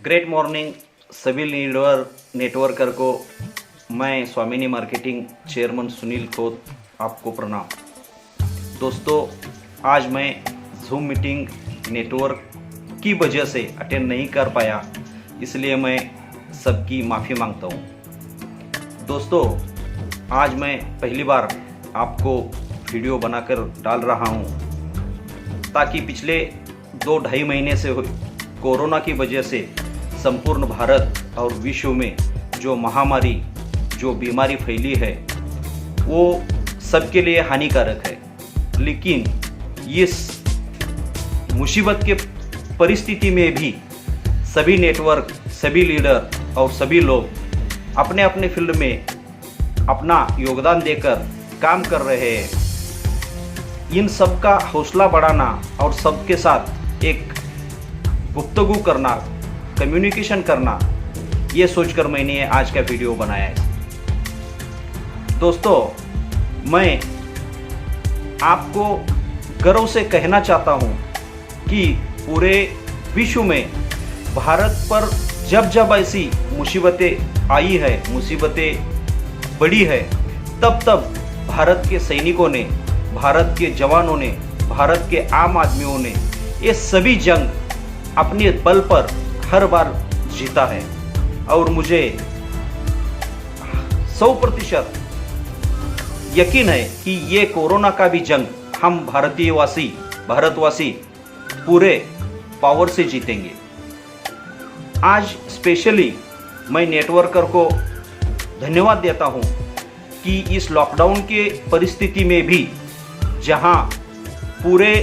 Great morning सभी leader networker को। मैं स्वामिनी मार्केटिंग चेयरमैन सुनील खोत आपको प्रणाम। दोस्तों, आज मैं जूम मीटिंग नेटवर्क की वजह से अटेंड नहीं कर पाया, इसलिए मैं सबकी माफ़ी मांगता हूँ। दोस्तों, आज मैं पहली बार आपको वीडियो बनाकर डाल रहा हूँ ताकि पिछले 2-2.5 महीने से कोरोना की वजह से संपूर्ण भारत और विश्व में जो महामारी, जो बीमारी फैली है, वो सबके लिए हानिकारक है। लेकिन इस मुसीबत के परिस्थिति में भी सभी नेटवर्क, सभी लीडर और सभी लोग अपने अपने फील्ड में अपना योगदान देकर काम कर रहे हैं। इन सब का हौसला बढ़ाना और सबके साथ एक गुफ्तगू करना, कम्युनिकेशन करना, ये सोचकर मैंने आज का वीडियो बनाया है। दोस्तों, मैं आपको गर्व से कहना चाहता हूँ कि पूरे विश्व में भारत पर जब जब ऐसी मुसीबतें आई है, मुसीबतें बढ़ी है, तब तब भारत के सैनिकों ने, भारत के जवानों ने, भारत के आम आदमियों ने ये सभी जंग अपने बल पर हर बार जीता है। और मुझे 100% यकीन है कि ये कोरोना का भी जंग हम भारतवासी पूरे पावर से जीतेंगे। आज स्पेशली मैं नेटवर्कर को धन्यवाद देता हूँ कि इस लॉकडाउन के परिस्थिति में भी, जहाँ पूरे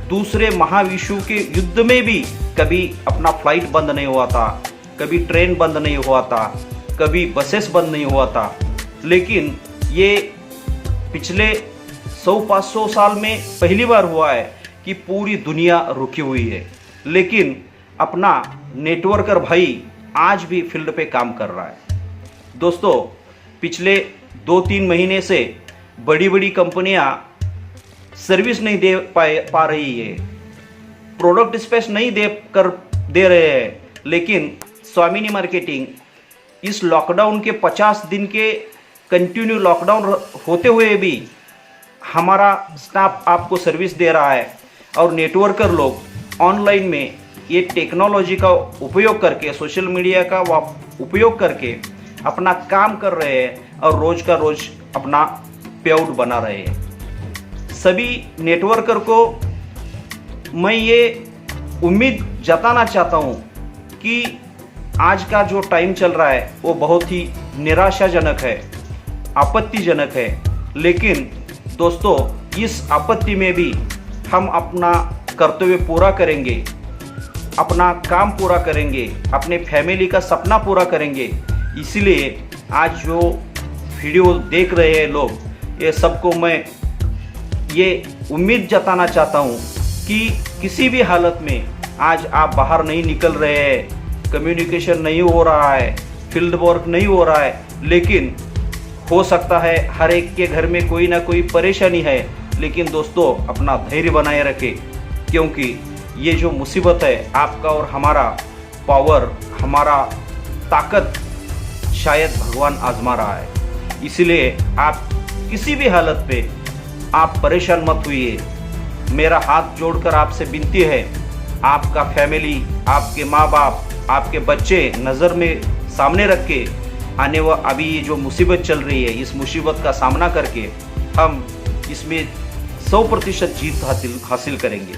दूसरे महाविश्व के युद्ध में भी कभी अपना फ्लाइट बंद नहीं हुआ था, कभी ट्रेन बंद नहीं हुआ था, कभी बसेस बंद नहीं हुआ था, लेकिन ये पिछले 100-500 साल में पहली बार हुआ है कि पूरी दुनिया रुकी हुई है। लेकिन अपना नेटवर्कर भाई आज भी फील्ड पे काम कर रहा है। दोस्तों, पिछले 2-3 महीने से बड़ी बड़ी कंपनियां सर्विस नहीं पा रही है, प्रोडक्ट स्पेस नहीं दे रहे हैं, लेकिन स्वामिनी मार्केटिंग इस लॉकडाउन के 50 दिन के कंटिन्यू लॉकडाउन होते हुए भी हमारा स्टाफ आपको सर्विस दे रहा है। और नेटवर्कर लोग ऑनलाइन में ये टेक्नोलॉजी का उपयोग करके, सोशल मीडिया का उपयोग करके अपना काम कर रहे हैं और रोज का रोज अपना पेआउट बना रहे हैं। सभी नेटवर्कर को मैं ये उम्मीद जताना चाहता हूँ कि आज का जो टाइम चल रहा है वो बहुत ही निराशाजनक है, आपत्तिजनक है। लेकिन दोस्तों, इस आपत्ति में भी हम अपना कर्तव्य पूरा करेंगे, अपना काम पूरा करेंगे, अपने फैमिली का सपना पूरा करेंगे। इसलिए आज जो वीडियो देख रहे हैं लोग, ये सबको मैं ये उम्मीद जताना चाहता हूँ कि किसी भी हालत में आज आप बाहर नहीं निकल रहे हैं, कम्युनिकेशन नहीं हो रहा है, फील्ड वर्क नहीं हो रहा है, लेकिन हो सकता है हर एक के घर में कोई ना कोई परेशानी है। लेकिन दोस्तों, अपना धैर्य बनाए रखें, क्योंकि ये जो मुसीबत है, आपका और हमारा पावर, हमारा ताकत शायद भगवान आजमा रहा है। इसलिए आप किसी भी हालत पे आप परेशान मत होइए। मेरा हाथ जोड़कर आपसे विनती है, आपका फैमिली, आपके माँ बाप, आपके बच्चे नज़र में सामने रख के अभी ये जो मुसीबत चल रही है, इस मुसीबत का सामना करके हम इसमें 100% जीत हासिल करेंगे।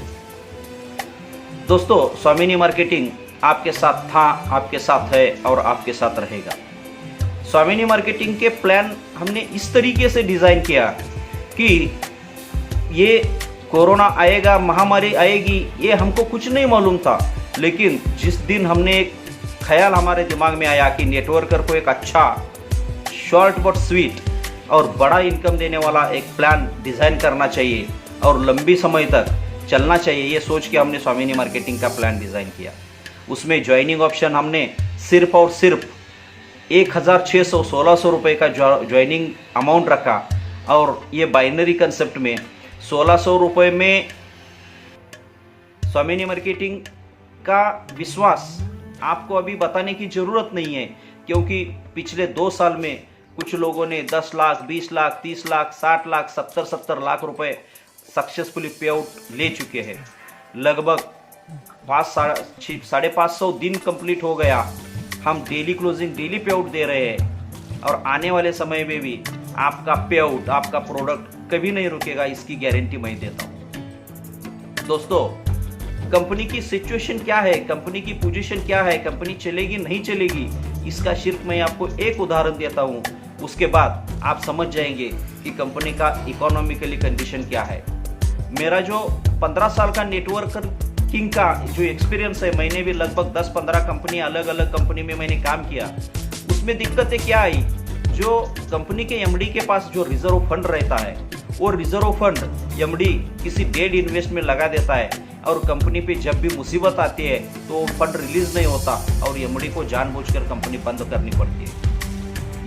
दोस्तों, स्वामिनी मार्केटिंग आपके साथ था, आपके साथ है और आपके साथ रहेगा। स्वामिनी मार्केटिंग के प्लान हमने इस तरीके से डिज़ाइन किया कि ये कोरोना आएगा, महामारी आएगी, ये हमको कुछ नहीं मालूम था। लेकिन जिस दिन हमने एक ख्याल हमारे दिमाग में आया कि नेटवर्कर को एक अच्छा, शॉर्ट बट स्वीट और बड़ा इनकम देने वाला एक प्लान डिज़ाइन करना चाहिए और लंबी समय तक चलना चाहिए, ये सोच के हमने स्वामिनी मार्केटिंग का प्लान डिज़ाइन किया। उसमें ज्वाइनिंग ऑप्शन हमने सिर्फ और सिर्फ 1,600-1,600 रुपये का ज्वाइनिंग अमाउंट रखा। और ये बाइनरी कंसेप्ट में 1,600 रुपये में स्वामिनी मार्केटिंग का विश्वास आपको अभी बताने की जरूरत नहीं है, क्योंकि पिछले 2 साल में कुछ लोगों ने 10 लाख, 20 लाख, 30 लाख, 60 लाख, 70 लाख रुपए सक्सेसफुली पे आउट ले चुके हैं। लगभग 500 दिन कंप्लीट हो गया। हम डेली क्लोजिंग, डेली पे आउट दे रहे हैं और आने वाले समय में भी आपका पे आउट, आपका प्रोडक्ट कभी नहीं रुकेगा, इसकी गारंटी मैं देता हूं। दोस्तों, कंपनी की सिचुएशन क्या है, कंपनी की पोजीशन क्या है, कंपनी चलेगी नहीं चलेगी, इसका सिर्फ मैं आपको एक उदाहरण देता हूं। उसके बाद आप समझ जाएंगे कि कंपनी का इकोनॉमिकली कंडीशन क्या है। मेरा जो 15 साल का नेटवर्किंग का जो एक्सपीरियंस है, मैंने भी लगभग 10-15 कंपनी, अलग अलग कंपनी में मैंने काम किया। उसमें दिक्कतें क्या आई, जो कंपनी के एमडी के पास जो रिजर्व फंड रहता है, वो रिजर्व फंड एमडी किसी डेड इन्वेस्ट में लगा देता है और कंपनी पे जब भी मुसीबत आती है तो फंड रिलीज नहीं होता और एमडी को जानबूझकर कंपनी बंद करनी पड़ती है।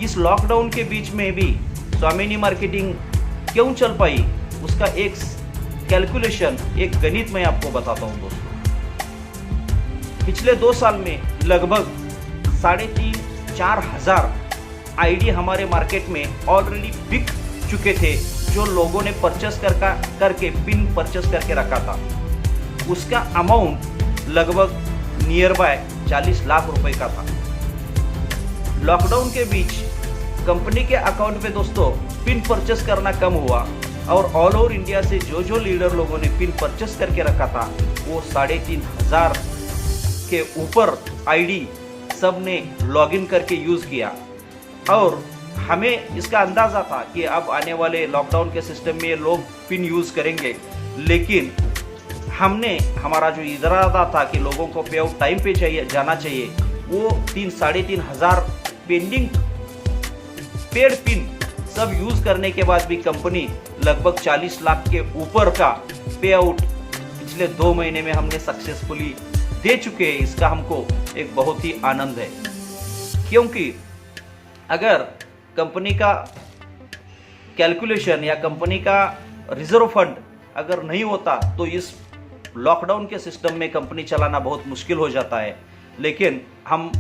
इस लॉकडाउन के बीच में भी स्वामिनी मार्केटिंग क्यों चल पाई, उसका एक कैलकुलेशन, एक गणित मैं आपको बताता हूं दोस्तों। पिछले 2 साल में लगभग 3,500-4 हजार आईडी हमारे मार्केट में ऑलरेडी बिक चुके थे, जो लोगों ने परचेस करके पिन परचेस करके रखा था। उसका अमाउंट लगभग नियर बाय 40 लाख रुपए का था। लॉकडाउन के बीच कंपनी के अकाउंट में दोस्तों पिन परचेस करना कम हुआ और ऑल ओवर इंडिया से जो जो लीडर लोगों ने पिन परचेस करके रखा था, वो 3,500 के ऊपर आईडी सब ने लॉगिन करके यूज किया। और हमें इसका अंदाजा था कि अब आने वाले लॉकडाउन के सिस्टम में लोग पिन यूज करेंगे, लेकिन हमने हमारा जो इरादा था कि लोगों को पे आउट टाइम पे चाहिए जाना चाहिए, वो 3-3.5 हजार पेंडिंग पेड पिन सब यूज करने के बाद भी कंपनी लगभग 40 लाख के ऊपर का पे आउट पिछले 2 महीने में हमने सक्सेसफुली दे चुके हैं। इसका हमको एक बहुत ही आनंद है, क्योंकि अगर कंपनी का कैलकुलेशन या कंपनी का रिजर्व फंड अगर नहीं होता तो इस लॉकडाउन के सिस्टम में कंपनी चलाना बहुत मुश्किल हो जाता है। लेकिन हम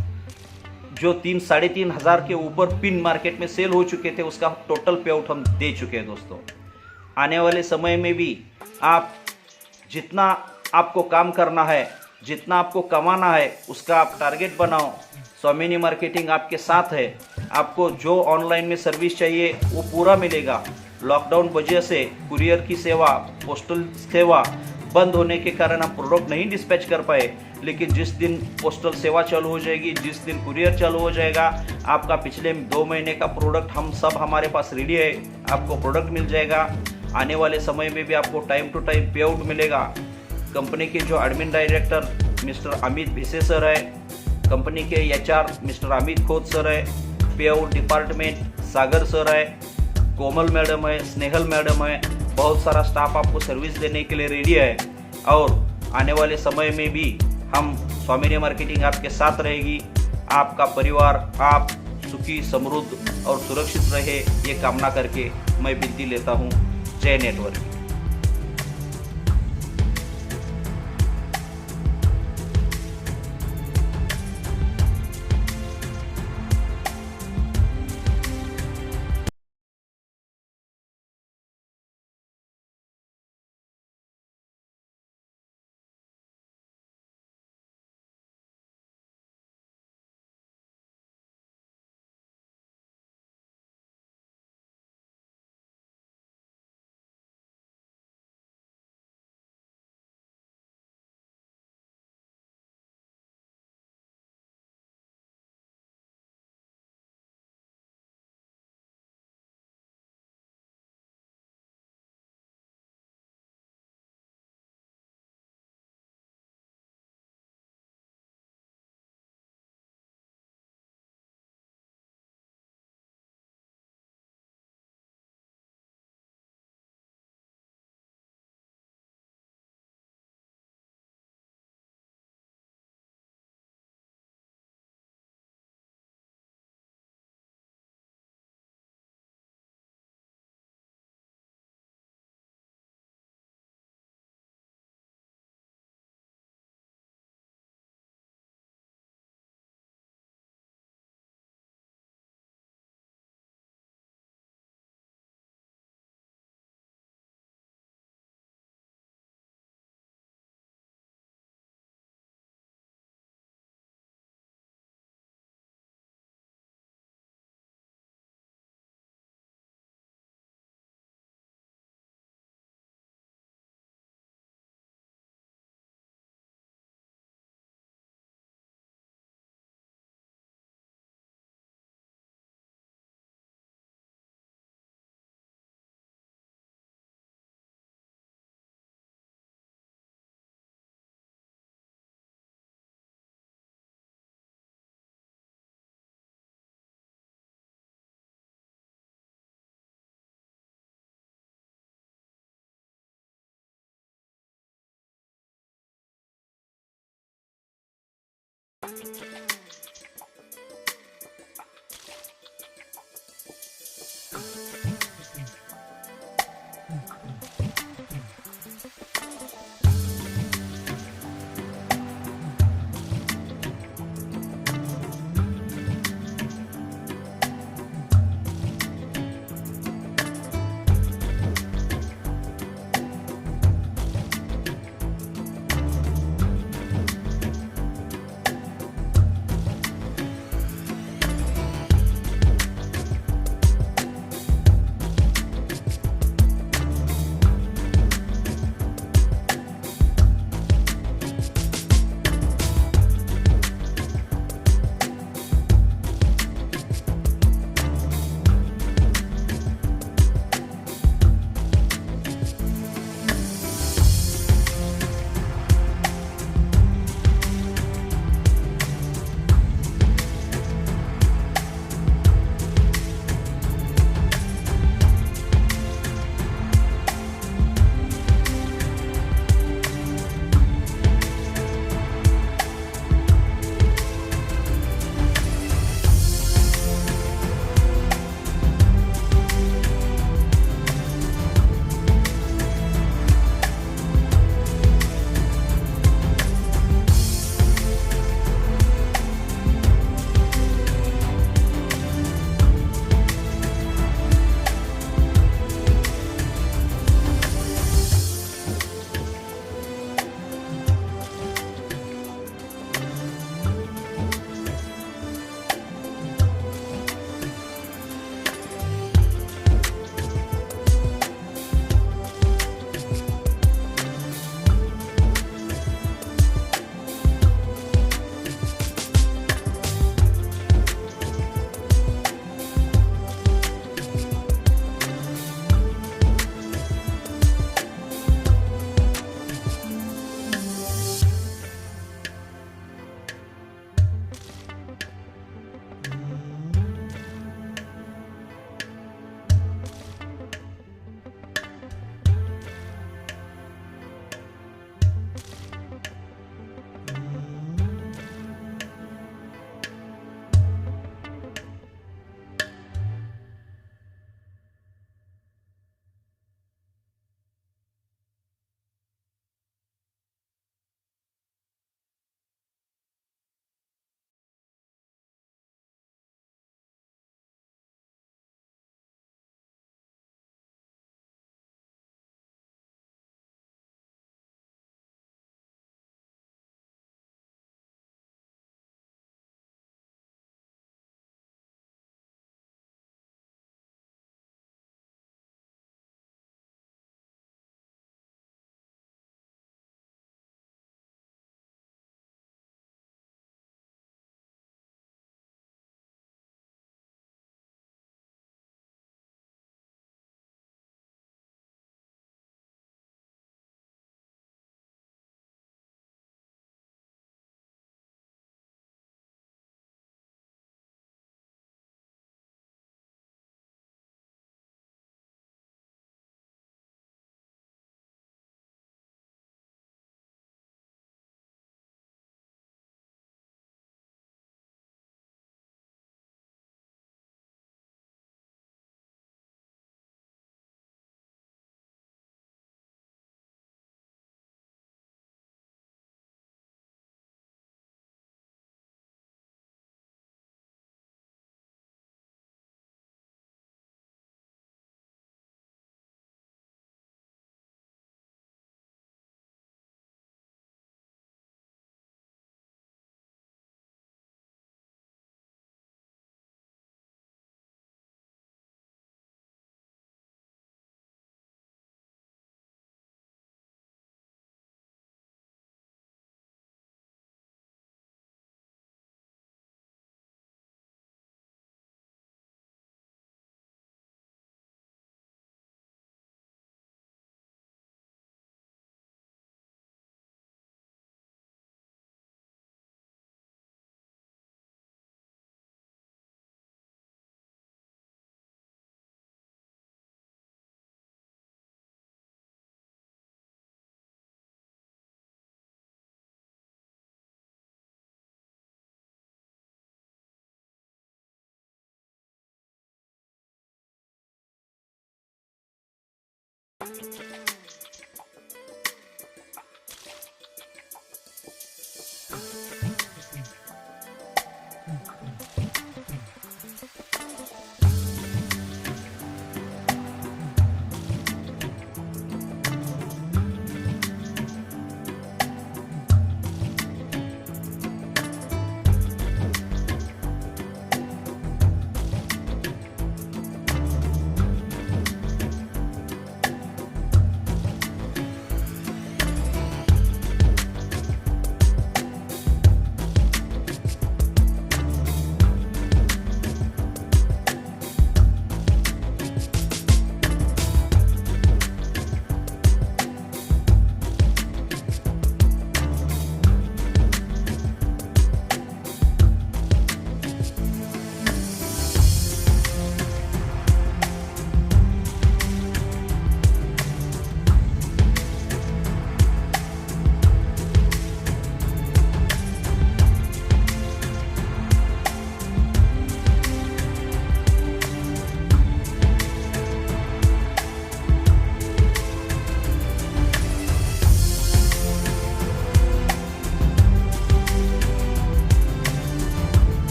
जो 3-3.5 हजार के ऊपर पिन मार्केट में सेल हो चुके थे, उसका टोटल पे आउट हम दे चुके हैं दोस्तों। आने वाले समय में भी आप जितना आपको काम करना है, जितना आपको कमाना है, उसका आप टारगेट बनाओ। स्वामिनी मार्केटिंग आपके साथ है। आपको जो ऑनलाइन में सर्विस चाहिए वो पूरा मिलेगा। लॉकडाउन वजह से कुरियर की सेवा, पोस्टल सेवा बंद होने के कारण हम प्रोडक्ट नहीं डिस्पैच कर पाए, लेकिन जिस दिन पोस्टल सेवा चालू हो जाएगी, जिस दिन कुरियर चालू हो जाएगा, आपका पिछले 2 महीने का प्रोडक्ट हम सब हमारे पास रेडी है, आपको प्रोडक्ट मिल जाएगा। आने वाले समय में भी आपको टाइम टू टाइम पे आउट मिलेगा। कंपनी के जो admin director mister Amit Bhise sir है, कंपनी के HR mister Amit Khot sir है, पे आउट डिपार्टमेंट सागर सर है, कोमल मैडम है, स्नेहल मैडम है, बहुत सारा स्टाफ आपको सर्विस देने के लिए रेडी है। और आने वाले समय में भी हम स्वामिनी मार्केटिंग आपके साथ रहेगी। आपका परिवार, आप सुखी, समृद्ध और सुरक्षित रहे, ये कामना करके मैं विनती लेता हूँ। जय नेटवर्क।